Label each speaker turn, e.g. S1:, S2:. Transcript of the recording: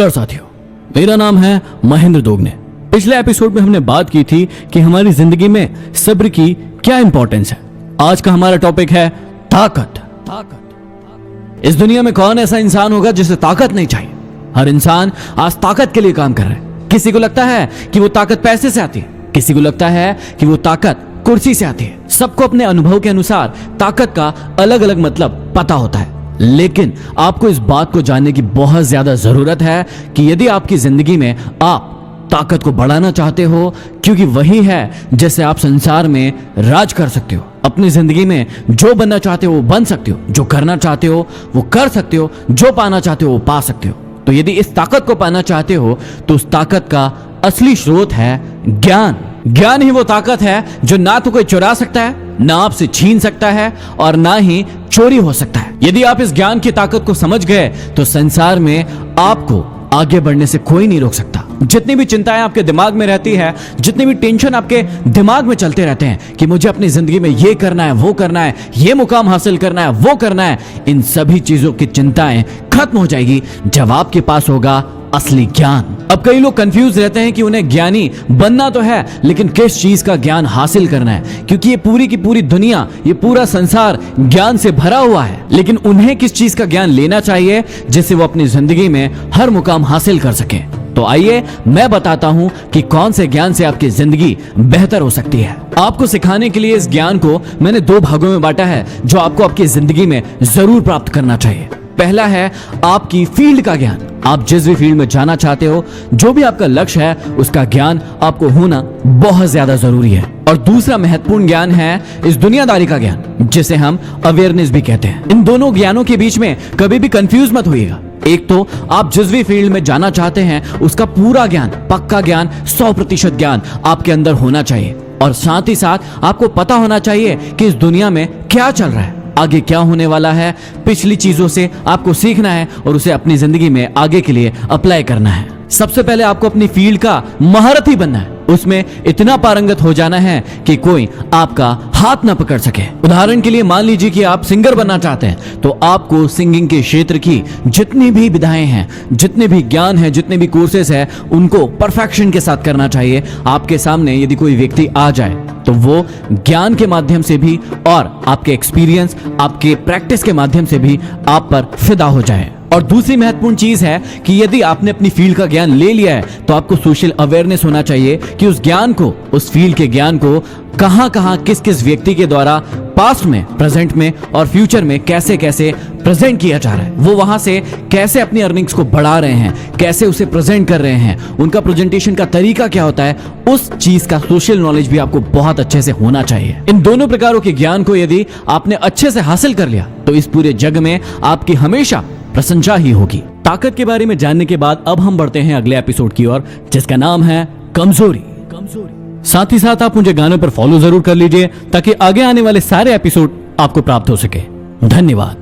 S1: नमस्कार साथियों, मेरा नाम है महेंद्र दोगने। पिछले एपिसोड में हमने बात की थी कि हमारी जिंदगी में सब्र की क्या इंपॉर्टेंस है। आज का हमारा टॉपिक है ताकत। इस दुनिया में कौन ऐसा इंसान होगा जिसे ताकत नहीं चाहिए। हर इंसान आज ताकत के लिए काम कर रहा है। किसी को लगता है कि वो ताकत पैसे से आती है, किसी को लगता है कि वो ताकत कुर्सी से आती है। सबको अपने अनुभव के अनुसार ताकत का अलग अलग मतलब पता होता है, लेकिन आपको इस बात को जानने की बहुत ज्यादा जरूरत है कि यदि आपकी जिंदगी में आप ताकत को बढ़ाना चाहते हो, क्योंकि वही है जिससे आप संसार में राज कर सकते हो। अपनी जिंदगी में जो बनना चाहते हो वो बन सकते हो, जो करना चाहते हो वो कर सकते हो, जो पाना चाहते हो वो पा सकते हो। तो यदि इस ताकत को पाना चाहते हो तो उस ताकत का असली स्रोत है ज्ञान। ज्ञान ही वो ताकत है जो ना तो कोई चुरा सकता है, ना आपसे छीन सकता है और ना ही चोरी हो सकता है। यदि आप इस ज्ञान की ताकत को समझ गए तो संसार में आपको आगे बढ़ने से कोई नहीं रोक सकता। जितनी भी चिंताएं आपके दिमाग में रहती है, जितनी भी टेंशन आपके दिमाग में चलते रहते हैं कि मुझे अपनी जिंदगी में ये करना है, वो करना है, ये मुकाम हासिल करना है, वो करना है, इन सभी चीजों की चिंताएं खत्म हो जाएगी जब आपके पास होगा असली ज्ञान। अब कई लोग कंफ्यूज रहते हैं कि उन्हें ज्ञानी बनना तो है, लेकिन किस चीज का ज्ञान हासिल करना है, क्योंकि ये पूरी की पूरी दुनिया, ये पूरा संसार ज्ञान से भरा हुआ है। लेकिन उन्हें किस चीज का ज्ञान लेना चाहिए जिससे वो अपनी जिंदगी में हर मुकाम हासिल कर सके। तो आइए मैं बताता हूं कि कौन से ज्ञान से आपकी जिंदगी बेहतर हो सकती है। आपको सिखाने के लिए इस ज्ञान को मैंने 2 भागों में बांटा है जो आपको आपकी जिंदगी में जरूर प्राप्त करना चाहिए। पहला है आपकी फील्ड का ज्ञान। आप जिस भी फील्ड में जाना चाहते हो, जो भी आपका लक्ष्य है, उसका ज्ञान आपको होना बहुत ज्यादा जरूरी है। और दूसरा महत्वपूर्ण ज्ञान है इस दुनियादारी का ज्ञान, जिसे हम अवेयरनेस भी कहते हैं। इन दोनों ज्ञानों के बीच में कभी भी कंफ्यूज मत होइएगा। एक तो आप जिस भी फील्ड में जाना चाहते हैं उसका पूरा ज्ञान, पक्का ज्ञान, 100% ज्ञान आपके अंदर होना चाहिए। और साथ ही साथ आपको पता होना चाहिए कि इस दुनिया में क्या चल रहा है, आगे क्या होने वाला है। पिछली चीजों से आपको सीखना है और उसे अपनी जिंदगी में आगे के लिए अप्लाई करना है। सबसे पहले आपको अपनी फील्ड का महारथी बनना है, उसमें इतना पारंगत हो जाना है कि कोई आपका हाथ ना पकड़ सके। उदाहरण के लिए मान लीजिए कि आप सिंगर बनना चाहते हैं, तो आपको सिंगिंग के क्षेत्र की जितनी भी विधाएं हैं, जितने भी ज्ञान है, जितने भी कोर्सेस है, उनको परफेक्शन के साथ करना चाहिए। आपके सामने यदि कोई व्यक्ति आ जाए तो वो ज्ञान के माध्यम से भी और आपके एक्सपीरियंस, आपके प्रैक्टिस के माध्यम से भी आप पर फिदा हो जाए। और दूसरी महत्वपूर्ण चीज है कि यदि आपने अपनी फील्ड का ज्ञान ले लिया है तो आपको सोशल अवेयरनेस होना चाहिए कि उस ज्ञान को, उस फील्ड के ज्ञान को कहां किस किस व्यक्ति के द्वारा पास्ट में, प्रेजेंट में और फ्यूचर में कैसे कैसे प्रेजेंट किया जा रहा है। वो वहां से कैसे अपनी अर्निंग्स को बढ़ा रहे हैं, कैसे उसे प्रेजेंट कर रहे हैं, उनका प्रेजेंटेशन का तरीका क्या होता है, उस चीज का सोशल नॉलेज भी आपको बहुत अच्छे से होना चाहिए। इन दोनों प्रकारों के ज्ञान को यदि आपने अच्छे से हासिल कर लिया तो इस पूरे जग में आपकी हमेशा प्रशंसा ही होगी। ताकत के बारे में जानने के बाद अब हम बढ़ते हैं अगले एपिसोड की ओर, जिसका नाम है कमजोरी। साथ ही साथ आप मुझे गानों पर फॉलो जरूर कर लीजिए ताकि आगे आने वाले सारे एपिसोड आपको प्राप्त हो सके। धन्यवाद।